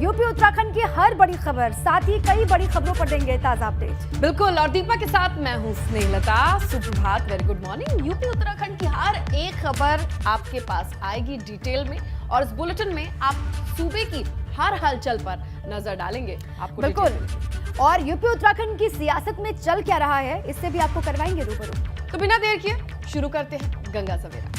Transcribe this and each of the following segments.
UP Uttarakhand की हर बड़ी खबर, साथ ही कई बड़ी खबरों पर देंगे ताजा अपडेट। बिल्कुल, और दीपा के साथ मैं हूं स्नेहलता। सुप्रभात, very good morning. UP Uttarakhand की हर एक खबर आपके पास आएगी डिटेल में, और इस बुलेटिन में आप सूबे की हर हलचल पर नजर डालेंगे आपको। बिल्कुल, और यूपी उत्तराखंड की सियासत में चल क्या रहा है, इससे भी आपको करवाएंगे रूबरू। तो बिना देर किए शुरू करते हैं गंगा सवेरा।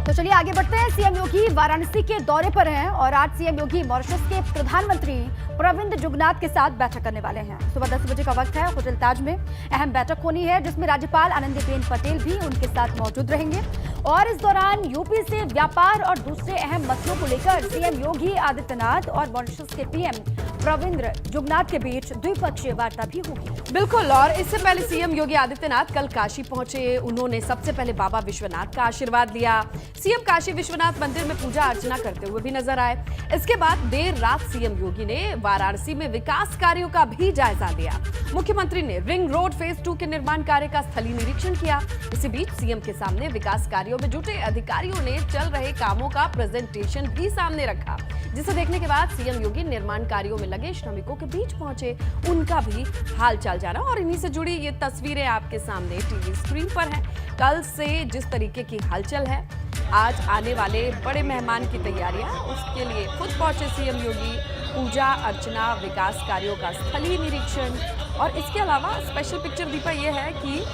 तो चलिए आगे बढ़ते हैं। सीएम योगी वाराणसी के दौरे पर हैं और आज सीएम योगी मॉरिशस के प्रधानमंत्री प्रविंद जुगनाथ के साथ बैठक करने वाले हैं। सुबह 10 बजे का वक्त है। होटल ताज में अहम बैठक होनी है, जिसमें राज्यपाल आनंदीबेन पटेल भी उनके साथ मौजूद रहेंगे। और इस दौरान यूपी से व्यापार और दूसरे अहम मसलों को लेकर सीएम योगी आदित्यनाथ और मॉरिशस के पीएम प्रविंद जुगनाथ के बीच द्विपक्षीय वार्ता भी होगी। बिल्कुल, और इससे पहले सीएम योगी आदित्यनाथ कल काशी पहुंचे। उन्होंने सबसे पहले बाबा विश्वनाथ का आशीर्वाद लिया। सीएम काशी विश्वनाथ मंदिर में पूजा अर्चना करते हुए भी नजर आए। इसके बाद देर रात सीएम योगी ने वाराणसी में विकास कार्यों का भी जायजा लिया। मुख्यमंत्री ने रिंग रोड फेज 2 के निर्माण कार्य का स्थलीय निरीक्षण किया। इसी बीच सीएम के सामने विकास कार्यों में जुटे अधिकारियों ने चल रहे कामों का प्रेजेंटेशन भी सामने रखा, जिसे देखने के बाद सीएम योगी निर्माण कार्यों में लगे श्रमिकों के बीच पहुंचे, उनका भी हाल चाल जाना। और इन्हीं से जुड़ी ये तस्वीरें आपके सामने टीवी स्क्रीन पर हैं। कल से जिस तरीके की हलचल है, आज आने वाले बड़े मेहमान की तैयारियां, उसके लिए खुद पहुंचे सीएम योगी। पूजा अर्चना, विकास कार्यों का स्थलीय निरीक्षण, और इसके अलावा स्पेशल पिक्चर दीपा ये है कि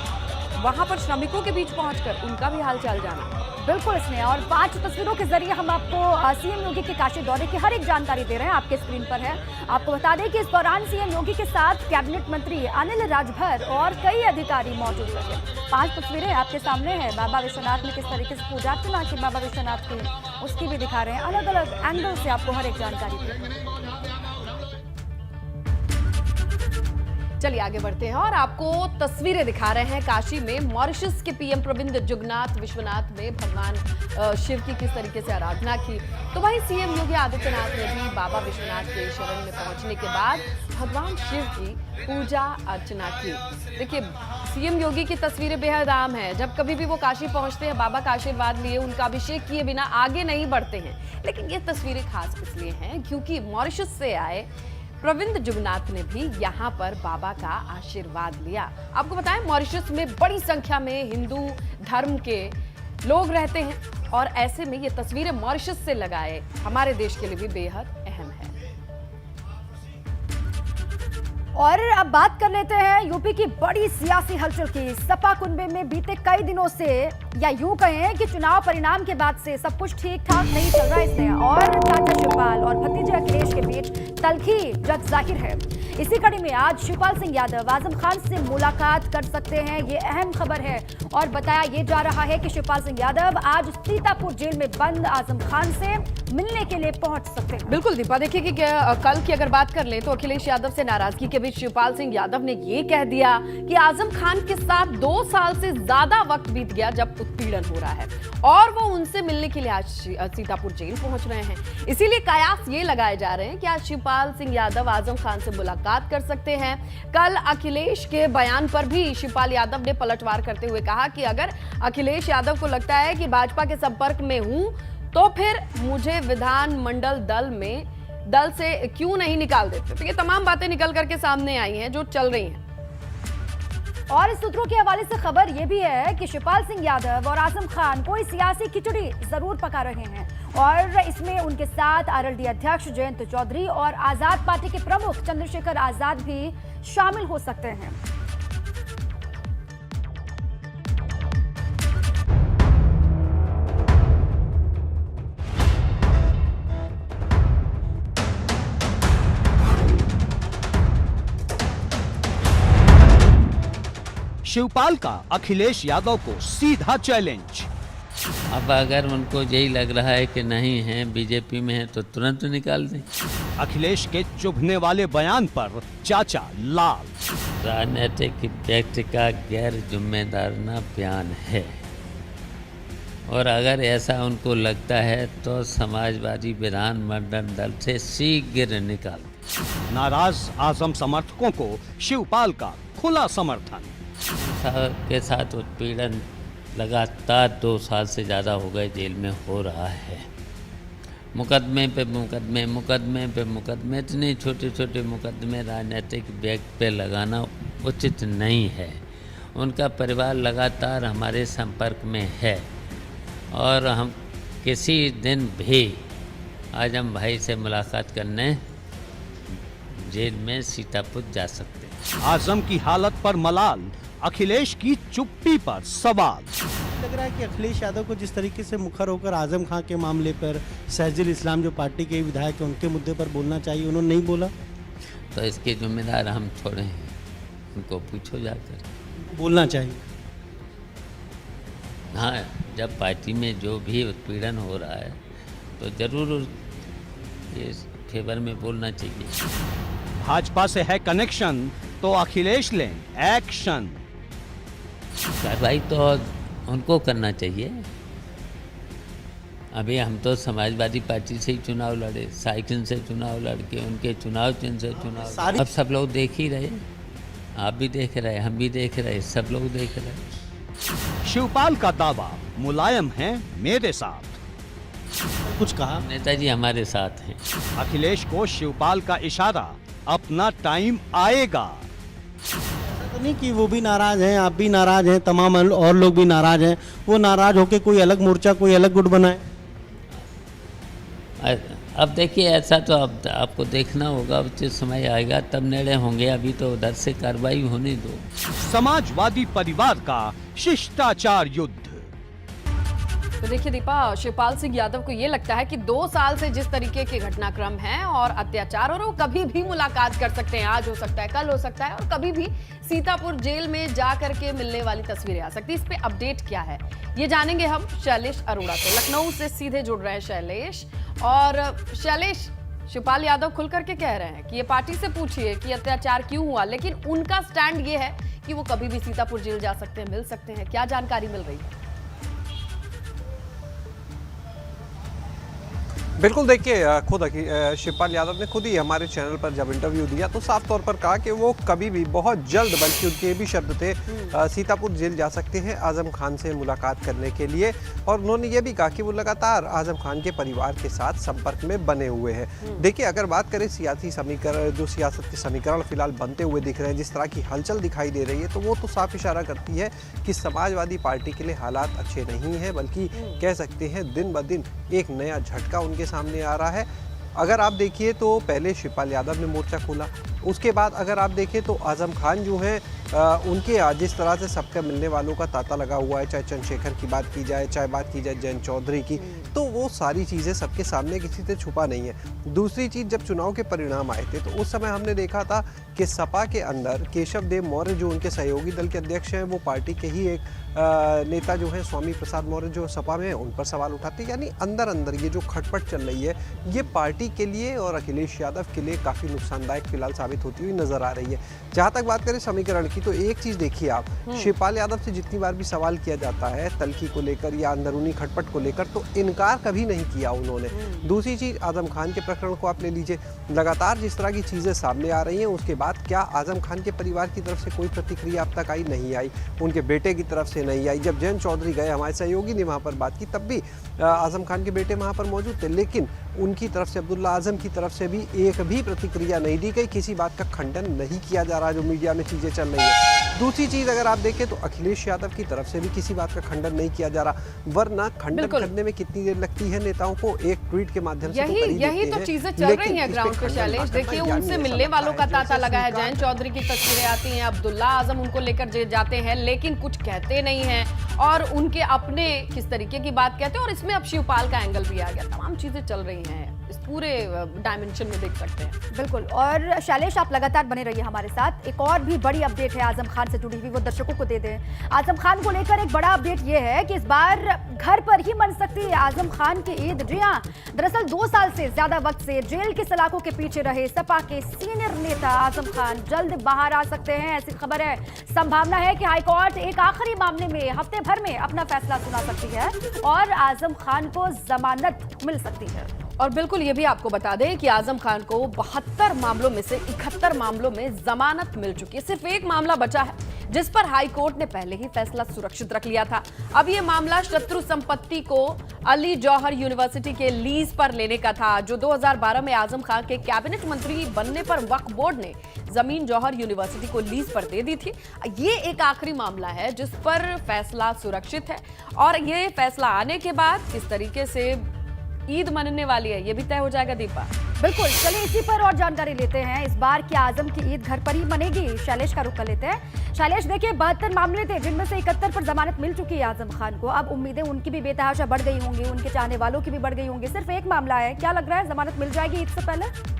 वहां पर श्रमिकों के बीच पहुंचकर उनका भी हाल चाल जाना। बिल्कुल, इसमें और 5 तस्वीरों के जरिए हम आपको सीएम योगी के काशी दौरे की हर एक जानकारी दे रहे हैं। आपके स्क्रीन पर है। आपको बता दें कि इस दौरान सीएम योगी के साथ कैबिनेट मंत्री अनिल राजभर और कई अधिकारी मौजूद रहे। 5 तस्वीरें आपके सामने है। बाबा विश्वनाथ में किस तरीके से पूजा अर्चना की बाबा विश्वनाथ की, उसकी भी दिखा रहे हैं। अलग अलग एंगल से आपको हर एक जानकारी दे रहे हैं। चलिए आगे बढ़ते हैं और आपको तस्वीरें दिखा रहे हैं काशी में मॉरिशस के पीएम प्रविंद जुगनाथ विश्वनाथ में भगवान शिव की किस तरीके से आराधना की। तो वहीं सीएम योगी आदित्यनाथ ने भी बाबा विश्वनाथ के शरण में पहुंचने के बाद भगवान शिव की पूजा अर्चना की। देखिए, सीएम योगी की तस्वीरें बेहद आम है। जब कभी भी वो काशी पहुंचते हैं, बाबा का आशीर्वाद लिए, उनका अभिषेक किए बिना आगे नहीं बढ़ते हैं। लेकिन ये तस्वीरें खास इसलिए हैं क्योंकि मॉरिशस से आए प्रविंद जुगनाथ ने भी यहाँ पर बाबा का आशीर्वाद लिया। आपको बताएं, मॉरिशस में बड़ी संख्या में हिंदू धर्म के लोग रहते हैं, और ऐसे में ये तस्वीरें मॉरिशस से लगाए हमारे देश के लिए भी बेहद अहम है। और अब बात कर लेते हैं यूपी की बड़ी सियासी हलचल की। सपा कुनबे में बीते कई दिनों से, या यूं कहें कि चुनाव परिणाम के बाद से सब कुछ ठीक ठाक नहीं चल रहा इसमें, और चाचा शिवपाल और भतीजे अखिलेश के बीच तल्खी जग जाहिर है। इसी कड़ी में आज शिवपाल सिंह यादव आजम खान से मुलाकात कर सकते हैं, ये अहम खबर है। और बताया ये जा रहा है कि शिवपाल सिंह यादव आज सीतापुर जेल में बंद आजम खान से मिलने के लिए पहुंच सकते हैं। बिल्कुल दीपा, देखिए कि कल की अगर बात कर ले तो अखिलेश यादव से नाराजगी के बीच शिवपाल सिंह यादव ने ये कह दिया कि आजम खान के साथ 2 साल से ज्यादा वक्त बीत गया जब उत्पीड़न हो रहा है, और वो उनसे मिलने के लिए आज सीतापुर जेल पहुंच रहे हैं। इसीलिए कयास ये लगाए जा रहे हैं कि आज शिवपाल सिंह यादव आजम खान से मुलाकात कर सकते हैं। कल अखिलेश के बयान पर भी शिवपाल यादव ने पलटवार करते हुए कहा कि अगर अखिलेश यादव को लगता है कि भाजपा के संपर्क में हूं, तो फिर मुझे विधानमंडल दल से क्यों नहीं निकाल देते। तो ये तमाम बातें निकल करके सामने आई हैं जो चल रही हैं। और इस सूत्रों के हवाले से खबर यह भी है कि शिवपाल सिंह यादव और आजम खान कोई सियासी खिचड़ी जरूर पका रहे हैं, और इसमें उनके साथ आरएलडी अध्यक्ष जयंत चौधरी और आजाद पार्टी के प्रमुख चंद्रशेखर आजाद भी शामिल हो सकते हैं। शिवपाल का अखिलेश यादव को सीधा चैलेंज। अब अगर उनको यही लग रहा है कि नहीं है, बीजेपी में है, तो तुरंत निकाल दें। अखिलेश के चुभने वाले बयान पर चाचा लाल। राजनीतिक व्यक्ति का गैर जिम्मेदाराना बयान है, और अगर ऐसा उनको लगता है तो समाजवादी विधानमंडल दल से शीघ्र निकाल। नाराज आजम समर्थकों को शिवपाल का खुला समर्थन। के साथ उत्पीड़न लगातार 2 साल से ज़्यादा हो गए जेल में हो रहा है। मुकदमे पे मुकदमे, इतने छोटे छोटे मुकदमे राजनीतिक व्यक्ति पे लगाना उचित नहीं है। उनका परिवार लगातार हमारे संपर्क में है और हम किसी दिन भी आजम भाई से मुलाकात करने जेल में सीतापुर जा सकते हैं। आजम की हालत पर मलाल, अखिलेश की चुप्पी पर सवाल। लग रहा है कि अखिलेश यादव को जिस तरीके से मुखर होकर आजम खां के मामले पर, सैजुल इस्लाम जो पार्टी के विधायक हैं उनके मुद्दे पर बोलना चाहिए, उन्होंने नहीं बोला, तो इसके जिम्मेदार हम थोड़े हैं, उनको पूछो जाकर। बोलना चाहिए। हाँ, जब पार्टी में जो भी उत्पीड़न हो रहा है तो जरूर ये फेवर में बोलना चाहिए। भाजपा से है कनेक्शन तो अखिलेश लें एक्शन। कार्रवाई तो उनको करना चाहिए। अभी हम तो समाजवादी पार्टी से ही चुनाव लड़े, साइकिल से चुनाव लड़के उनके चुनाव चिन्ह से चुनाव, अब सब लोग देख ही रहे, आप भी देख रहे, हम भी देख रहे, सब लोग देख रहे। शिवपाल का दावा, मुलायम है मेरे साथ। कुछ कहा, नेताजी हमारे साथ हैं। अखिलेश को शिवपाल का इशारा, अपना टाइम आएगा। तो नहीं कि वो भी नाराज हैं, आप भी नाराज हैं, तमाम और लोग भी नाराज हैं, वो नाराज होकर कोई अलग मोर्चा, कोई अलग गुट बनाए। अब देखिए, ऐसा तो अब आपको देखना होगा, उचित समय आएगा तब निर्णय होंगे। अभी तो उधर से कार्रवाई होने दो। समाजवादी परिवार का शिष्टाचार युद्ध। तो देखिए दीपा, शिवपाल सिंह यादव को ये लगता है कि 2 साल से जिस तरीके के घटनाक्रम हैं और अत्याचार, और वो कभी भी मुलाकात कर सकते हैं, आज हो सकता है, कल हो सकता है, और कभी भी सीतापुर जेल में जा करके मिलने वाली तस्वीरें आ सकती है। इस पे अपडेट क्या है ये जानेंगे हम शैलेश अरोड़ा से। लखनऊ से सीधे जुड़ रहे हैं शैलेश। और शैलेश, शिवपाल यादव खुल करके कह रहे हैं कि ये पार्टी से पूछिए कि अत्याचार क्यों हुआ, लेकिन उनका स्टैंड ये है कि वो कभी भी सीतापुर जेल जा सकते हैं, मिल सकते हैं। क्या जानकारी मिल रही है? बिल्कुल, देखिए खुद शिवपाल यादव ने खुद ही हमारे चैनल पर जब इंटरव्यू दिया तो साफ तौर पर कहा कि वो कभी भी, बहुत जल्द, बल्कि उनके ये भी शब्द थे, सीतापुर जेल जा सकते हैं आजम खान से मुलाकात करने के लिए। और उन्होंने ये भी कहा कि वो लगातार आजम खान के परिवार के साथ संपर्क में बने हुए हैं। देखिए, अगर बात करें सियासी समीकरण, जो सियासत के समीकरण फिलहाल बनते हुए दिख रहे हैं, जिस तरह की हलचल दिखाई दे रही है, तो वो तो साफ इशारा करती है कि समाजवादी पार्टी के लिए हालात अच्छे नहीं हैं, बल्कि कह सकते हैं दिन ब दिन एक नया झटका उनके सामने आ रहा है। अगर आप देखिए तो पहले शिवपाल यादव ने मोर्चा खोला, उसके बाद अगर आप देखें तो आजम खान जो हैं उनके जिस तरह से सबके मिलने वालों का तांता लगा हुआ है, चाहे चंद्रशेखर की बात की जाए, चाहे बात की जाए जयंत चौधरी की, तो वो सारी चीज़ें सबके सामने किसी से छुपा नहीं है। दूसरी चीज़, जब चुनाव के परिणाम आए थे तो उस समय हमने देखा था कि सपा के अंदर केशव देव मौर्य जो उनके सहयोगी दल के अध्यक्ष हैं, वो पार्टी के ही एक नेता जो है स्वामी प्रसाद मौर्य जो सपा में हैं, उन पर सवाल उठाते। यानी अंदर अंदर ये जो खटपट चल रही है, ये पार्टी के लिए और अखिलेश यादव के लिए काफ़ी नुकसानदायक फिलहाल साबित होती हुई नजर आ रही है। जहाँ तक बात करें समीकरण की, तो एक चीज़ देखिए आप, शिवपाल यादव से जितनी बार भी सवाल किया जाता है तलखी को लेकर या अंदरूनी खटपट को लेकर, तो इनकार कभी नहीं किया उन्होंने। दूसरी चीज़, आजम खान के प्रकरण को आप ले लीजिए, लगातार जिस तरह की चीज़ें सामने आ रही हैं, उसके बाद क्या आजम खान के परिवार की तरफ से कोई प्रतिक्रिया अब तक आई? नहीं आई। उनके बेटे की तरफ से नहीं आई। जब जयंत चौधरी गए, हमारे सहयोगी ने वहाँ पर बात की, तब भी आजम खान के बेटे वहाँ पर मौजूद थे, लेकिन उनकी तरफ से, अब्दुल्ला आजम की तरफ से भी एक भी प्रतिक्रिया नहीं दी गई, किसी बात का खंडन नहीं किया जा रहा जो मीडिया में चीज़ें चल रही है। दूसरी चीज़ अगर आप देखें तो अखिलेश यादव की तरफ से भी किसी बात का खंडन नहीं किया जा रहा, वरना खंडन करने में कितनी देर लगती है नेताओं को, एक ट्वीट के माध्यम से यही तो चीजें चल रही हैं ग्राउंड पे शैलेश। देखिए, उनसे मिलने वालों का तांता लगा है, जयंत चौधरी की तस्वीरें आती हैं, अब्दुल्ला आजम उनको लेकर जाते हैं, लेकिन कुछ कहते नहीं हैं, और उनके अपने किस तरीके की बात कहते हैं, और इसमें अब शिवपाल का एंगल भी आ गया। तमाम चीजें चल रही हैं, इस पूरे डायमेंशन में देख सकते हैं। बिल्कुल, और शैलेश आप लगातार बने रहिए हमारे साथ। एक और भी बड़ी अपडेट है आजम खान से जुड़ी हुई, वो दर्शकों को दे दें। आजम खान को लेकर एक बड़ा अपडेट ये है कि इस बार घर पर ही मन सकती है आजम खान की ईद। जी हां, दरअसल 2 साल से ज्यादा वक्त से जेल की सलाखों के पीछे रहे सपा के सीनियर नेता आजम खान जल्द बाहर आ सकते हैं, ऐसी खबर है। संभावना है कि हाईकोर्ट एक आखिरी मामले में हफ्ते भर में अपना फैसला सुना सकती है और आजम खान को जमानत मिल सकती है। और बिल्कुल ये भी आपको बता दें कि आजम खान को 72 मामलों में से 71 मामलों में जमानत मिल चुकी है। सिर्फ एक मामला बचा है जिस पर हाई कोर्ट ने पहले ही फैसला सुरक्षित रख लिया था। अब ये मामला शत्रु संपत्ति को अली जौहर यूनिवर्सिटी के लीज पर लेने का था, जो 2012 में आजम खान के कैबिनेट मंत्री बनने पर वक्फ बोर्ड ने जमीन जौहर यूनिवर्सिटी को लीज पर दे दी थी। ये एक आखिरी मामला है जिस पर फैसला सुरक्षित है और ये फैसला आने के बाद किस तरीके से ईद मनने वाली है ये भी तय हो जाएगा। दीपा, बिल्कुल, चलिए इसी पर और जानकारी लेते हैं। इस बार की आजम की ईद घर पर ही मनेगी? शैलेश का रुख कर लेते हैं। शैलेश, देखिए 72 मामले थे जिनमें से 71 पर जमानत मिल चुकी है आजम खान को। अब उम्मीदें उनकी भी बेतहाशा बढ़ गई होंगी, उनके चाहने वालों की भी बढ़ गई होंगी। सिर्फ एक मामला है, क्या लग रहा है जमानत मिल जाएगी ईद से पहले?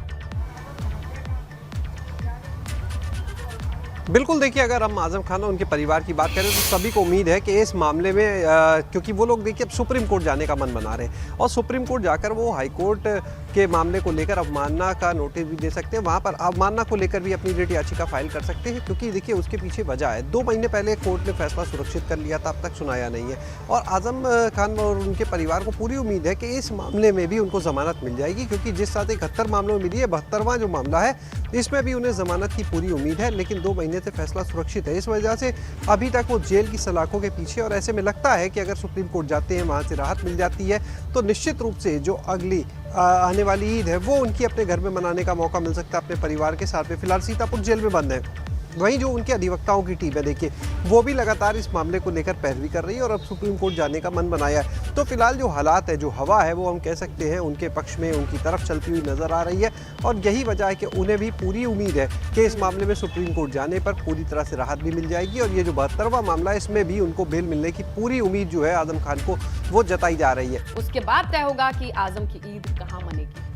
बिल्कुल, देखिए अगर हम आजम खान और उनके परिवार की बात करें तो सभी को उम्मीद है कि इस मामले में क्योंकि वो लोग देखिए अब सुप्रीम कोर्ट जाने का मन बना रहे हैं और सुप्रीम कोर्ट जाकर वो हाई कोर्ट के मामले को लेकर अवमानना का नोटिस भी दे सकते हैं। वहाँ पर अवमानना को लेकर भी अपनी रिट याचिका फाइल कर सकते हैं, क्योंकि देखिए उसके पीछे वजह है। 2 महीने पहले कोर्ट ने फैसला सुरक्षित कर लिया था, अब तक सुनाया नहीं है और आजम खान और उनके परिवार को पूरी उम्मीद है कि इस मामले में भी उनको जमानत मिल जाएगी, क्योंकि जिस साथ 71 मामलों में मिली है, 72वां जो मामला है इसमें भी उन्हें जमानत की पूरी उम्मीद है। लेकिन 2 महीने से फैसला सुरक्षित है, इस वजह से अभी तक वो जेल की सलाखों के पीछे। और ऐसे में लगता है कि अगर सुप्रीम कोर्ट जाते हैं, वहाँ से राहत मिल जाती है, तो निश्चित रूप से जो अगली आने वाली ईद है वो उनकी अपने घर में मनाने का मौका मिल सकता है अपने परिवार के साथ में। फिलहाल सीतापुर जेल में बंद है। वहीं जो उनके अधिवक्ताओं की टीम है, देखिए वो भी लगातार इस मामले को लेकर पैरवी कर रही है और अब सुप्रीम कोर्ट जाने का मन बनाया है। तो फिलहाल जो हालात है, जो हवा है, वो हम कह सकते हैं उनके पक्ष में, उनकी तरफ चलती हुई नजर आ रही है और यही वजह है कि उन्हें भी पूरी उम्मीद है कि इस मामले में सुप्रीम कोर्ट जाने पर पूरी तरह से राहत भी मिल जाएगी। और ये जो 72वां मामला है, इसमें भी उनको बेल मिलने की पूरी उम्मीद जो है आजम खान को, वो जताई जा रही है। उसके बाद तय होगा कि आजम की ईद कहाँ मनेगी।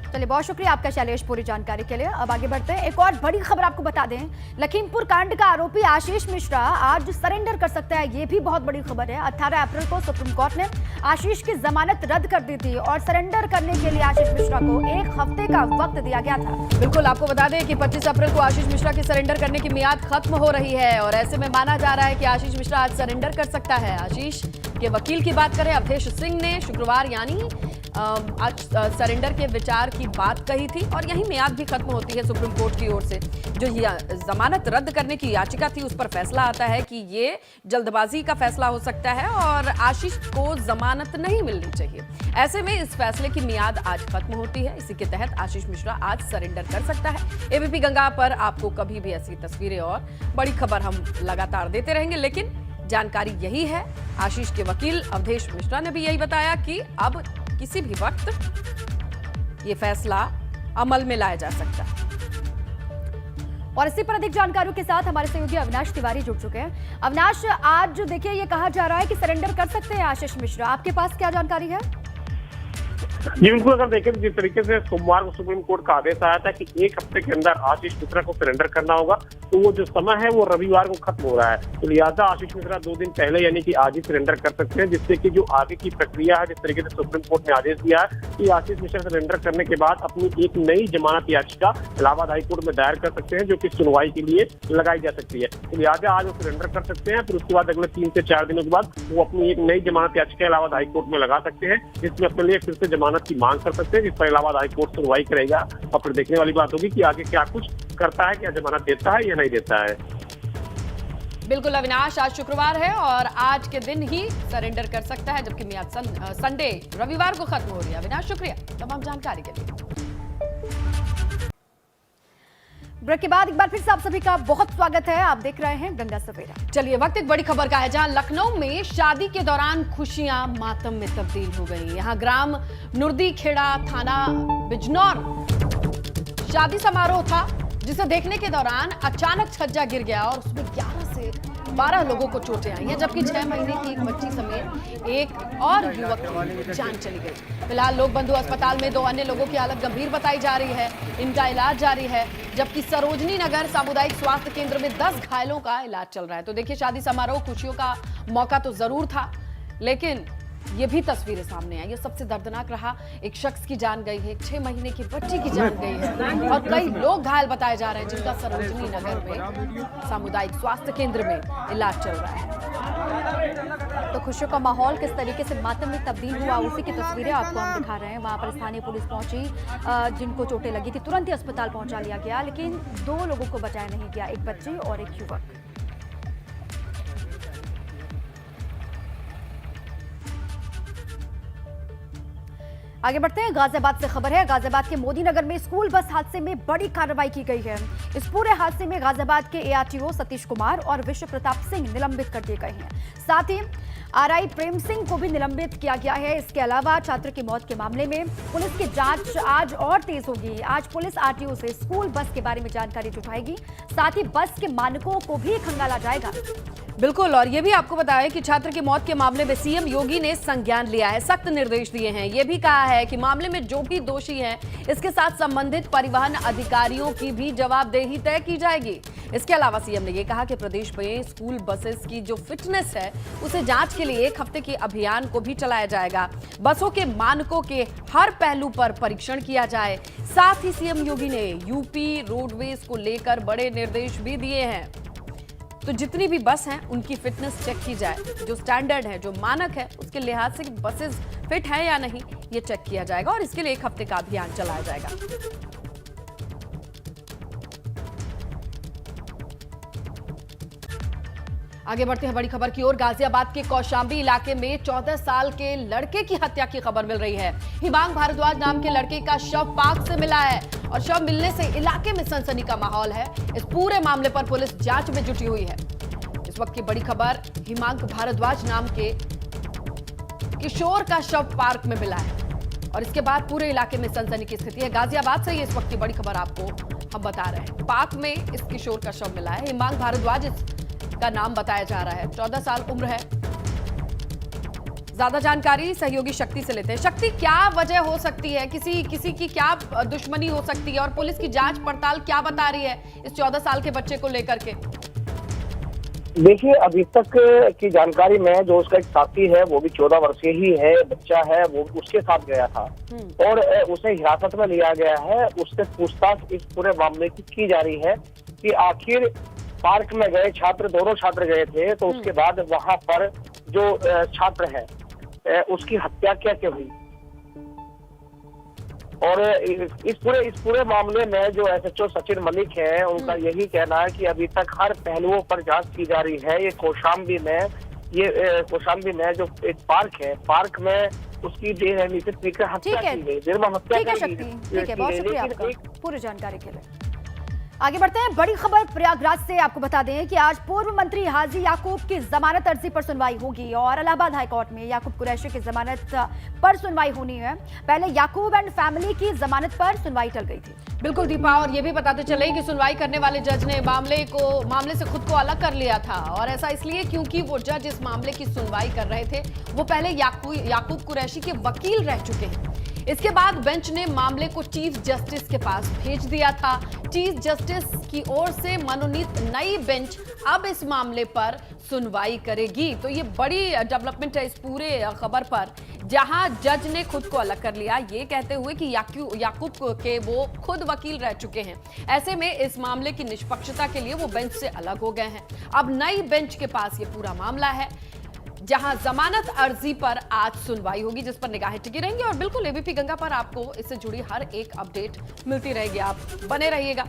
चलिए, बहुत शुक्रिया आपका शैलेश पूरी जानकारी के लिए। अब आगे बढ़ते हैं। एक और बड़ी खबर आपको बता दें, लखीमपुर कांड का आरोपी आशीष मिश्रा आज सरेंडर कर सकता है। ये भी बहुत बड़ी खबर है। 18 अप्रैल को सुप्रीम कोर्ट ने आशीष की जमानत रद्द कर दी थी और सरेंडर करने के लिए आशीष मिश्रा को 1 हफ्ते का वक्त दिया गया था। बिल्कुल, आपको बता दें कि 25 अप्रैल को आशीष मिश्रा की सरेंडर करने की मियाद खत्म हो रही है और ऐसे में माना जा रहा है कि आशीष मिश्रा आज सरेंडर कर सकता है। आशीष के वकील की बात करें, अवधेश सिंह ने शुक्रवार यानी आज सरेंडर के विचार की बात कही थी और यही मियाद भी खत्म होती है सुप्रीम कोर्ट की ओर से। जो जमानत रद्द करने की याचिका थी उस पर फैसला आता है कि ये जल्दबाजी का फैसला हो सकता है और आशीष को जमानत नहीं मिलनी चाहिए। ऐसे में इस फैसले की मियाद आज खत्म होती है। इसी के तहत आशीष मिश्रा आज सरेंडर कर सकता है। एबीपी गंगा पर आपको कभी भी ऐसी तस्वीरें और बड़ी खबर हम लगातार देते रहेंगे, लेकिन जानकारी यही है। आशीष के वकील अवधेश मिश्रा ने भी यही बताया कि अब किसी भी वक्त ये फैसला अमल में लाया जा सकता है। और इसी पर अधिक जानकारियों के साथ हमारे सहयोगी अविनाश तिवारी जुड़ चुके हैं। अविनाश, आज देखिए ये कहा जा रहा है कि सरेंडर कर सकते हैं आशीष मिश्रा, आपके पास क्या जानकारी है? जी बिल्कुल, अगर देखें तो जिस तरीके से सोमवार को सुप्रीम कोर्ट का आदेश आया था कि 1 हफ्ते के अंदर आशीष मिश्रा को सरेंडर करना होगा, तो वो जो समय है वो रविवार को खत्म हो रहा है। तो लिहाजा आशीष मिश्रा 2 दिन पहले यानी कि आज ही सरेंडर कर सकते हैं, जिससे कि जो आगे की प्रक्रिया है, जिस तरीके से सुप्रीम कोर्ट ने आदेश दिया है कि आशीष मिश्रा सरेंडर करने के बाद अपनी एक नई जमानत याचिका इलाहाबाद हाईकोर्ट में दायर कर सकते हैं, जो कि सुनवाई के लिए लगाई जा सकती है। तो लिहाजा आज वो सरेंडर कर सकते हैं, फिर उसके बाद अगले 3 से 4 दिनों के बाद वो अपनी एक नई जमानत याचिका इलाहाबाद हाईकोर्ट में लगा सकते हैं, जिसमें अपने लिए फिर से जमानत की मांग कर सकते हैं, जिस पर इलाहाबाद हाईकोर्ट सुनवाई करेगा और फिर देखने वाली बात होगी कि आगे क्या कुछ करता है, क्या जमानत देता है या नहीं देता है। बिल्कुल अविनाश, आज शुक्रवार है और आज के दिन ही सरेंडर कर सकता है, जबकि मियाद संडे रविवार को खत्म हो रही है। अविनाश, शुक्रिया तमाम जानकारी के लिए। ब्रेक के बाद एक बार फिर से आप सभी का बहुत स्वागत है। आप देख रहे हैं गंगा सवेरा। चलिए, वक्त एक बड़ी खबर का है, जहां लखनऊ में शादी के दौरान खुशियां मातम में तब्दील हो गई। यहां ग्राम नुर्दी खेड़ा, थाना बिजनौर शादी समारोह था, जिसे देखने के दौरान अचानक छज्जा गिर गया और उसमें 11 से 12 लोगों को चोटें आई हैं, जबकि 6 महीने की एक बच्ची समेत एक और युवक की जान चली गई। फिलहाल लोक बंधु अस्पताल में 2 अन्य लोगों की हालत गंभीर बताई जा रही है, इनका इलाज जारी है, जबकि सरोजनी नगर सामुदायिक स्वास्थ्य केंद्र में 10 घायलों का इलाज चल रहा है। तो देखिए, शादी समारोह खुशियों का मौका तो जरूर था, लेकिन ये भी तस्वीरें सामने आई। ये सबसे दर्दनाक रहा, एक शख्स की जान गई है, 6 महीने की बच्ची की जान गई है और कई लोग घायल बताए जा रहे हैं, जिनका सरोजनी नगर में सामुदायिक स्वास्थ्य केंद्र में इलाज चल रहा है। तो खुशियों का माहौल किस तरीके से मातम में तब्दील हुआ, उसी की तस्वीरें आपको हम दिखा रहे हैं। वहां पर स्थानीय पुलिस पहुंची, जिनको चोटें लगी थी तुरंत ही अस्पताल पहुंचा लिया गया, लेकिन 2 लोगों को बचाया नहीं गया, एक बच्ची और एक युवक। आगे बढ़ते हैं, गाजियाबाद से खबर है। गाजियाबाद के मोदी नगर में स्कूल बस हादसे में बड़ी कार्रवाई की गई है। इस पूरे हादसे में गाजियाबाद के एआरटीओ सतीश कुमार और विश्व प्रताप सिंह निलंबित कर दिए गए हैं। साथ ही आरआई प्रेम सिंह को भी निलंबित किया गया है। इसके अलावा छात्र की मौत के मामले में पुलिस की जांच आज और तेज होगी। आज पुलिस आरटीओ से स्कूल बस के बारे में जानकारी जुटाएगी, साथ ही बस के मानकों को भी खंगाला जाएगा। बिल्कुल, और ये भी आपको बताया कि छात्र की मौत के मामले में सीएम योगी ने संज्ञान लिया है, सख्त निर्देश दिए हैं। ये भी कहा है कि मामले में जो भी दोषी हैं, इसके साथ संबंधित परिवहन अधिकारियों की भी जवाबदेही तय की जाएगी। इसके अलावा सीएम ने ये कहा कि प्रदेश में स्कूल बसेस की जो फिटनेस है, उसे जांच के लिए 1 हफ्ते के अभियान को भी चलाया जाएगा। बसों के मानकों के हर पहलू पर परीक्षण किया जाए। साथ ही सीएम योगी ने यूपी रोडवेज को लेकर बड़े निर्देश भी दिए हैं। तो जितनी भी बस हैं उनकी फिटनेस चेक की जाए, जो स्टैंडर्ड है, जो मानक है, उसके लिहाज से बसेस फिट है या नहीं, ये चेक किया जाएगा और इसके लिए 1 हफ्ते का अभियान चलाया जाएगा। आगे बढ़ते हैं बड़ी खबर की ओर। गाजियाबाद के कौशाम्बी इलाके में 14 साल के लड़के की हत्या की खबर मिल रही है। हिमांग भारद्वाज नाम के लड़के का शव पार्क से मिला है और शव मिलने से इलाके में सनसनी का माहौल है। इस पूरे मामले पर पुलिस जांच में जुटी हुई है। इस वक्त की बड़ी खबर, हिमांग भारद्वाज नाम के किशोर का शव पार्क में मिला है और इसके बाद पूरे इलाके में सनसनी की स्थिति है। गाजियाबाद से ये इस वक्त की बड़ी खबर आपको हम बता रहे हैं। पार्क में इस किशोर का शव मिला है। हिमांग भारद्वाज का नाम बताया जा रहा है, 14 साल उम्र है। ज्यादा जानकारी सहयोगी शक्ति से लेते हैं। शक्ति, क्या वजह हो सकती है, किसी की क्या दुश्मनी हो सकती है और पुलिस की जांच पड़ताल क्या बता रही है इस 14 साल के बच्चे को लेकर के? देखिए, अभी तक की जानकारी में जो उसका एक साथी है, वो भी 14 वर्षीय ही है, बच्चा है, वो उसके साथ गया था और उसे हिरासत में लिया गया है। उससे पूछताछ इस पूरे मामले की जा रही है कि आखिर पार्क में गए छात्र, दोनों छात्र गए थे, तो उसके बाद वहां पर जो छात्र है उसकी हत्या कैसे हुई। और इस पूरे मामले में जो एसएचओ सचिन मलिक है, उनका यही कहना है कि अभी तक हर पहलुओं पर जांच की जा रही है। ये कौशाम्बी में जो एक पार्क है, पार्क में उसकी बेरहमी से पीकर हत्या की गई, निर्मम हत्या की गई। ठीक है, बहुत शुक्रिया आपका पूरी जानकारी के लिए। आगे बढ़ते हैं, बड़ी खबर प्रयागराज से आपको बता दें कि आज पूर्व मंत्री हाजी याकूब की जमानत अर्जी पर सुनवाई होगी और इलाहाबाद हाईकोर्ट में याकूब कुरैशी की जमानत पर सुनवाई होनी है। पहले याकूब एंड फैमिली की जमानत पर सुनवाई टल गई थी। बिल्कुल दीपा, और ये भी बताते चले कि सुनवाई करने वाले जज ने मामले से खुद को अलग कर लिया था और ऐसा इसलिए क्योंकि वो जज इस मामले की सुनवाई कर रहे थे, वो पहले याकूब कुरैशी के वकील रह चुके हैं। इसके बाद बेंच ने मामले को चीफ जस्टिस के पास भेज दिया था। चीफ जस्टिस की ओर से मनोनीत नई बेंच अब इस मामले पर सुनवाई करेगी। तो ये बड़ी डेवलपमेंट है इस पूरे खबर पर, जहां जज ने खुद को अलग कर लिया, ये कहते हुए कि याकूब के वो खुद वकील रह चुके हैं। ऐसे में इस मामले की निष्पक्षता के लिए वो बेंच से अलग हो गए हैं। अब नई बेंच के पास ये पूरा मामला है, जहां जमानत अर्जी पर आज सुनवाई होगी, जिस पर निगाहें टिकी रहेंगी और बिल्कुल एबीपी गंगा पर आपको इससे जुड़ी हर एक अपडेट मिलती रहेगी। आप बने रहिएगा।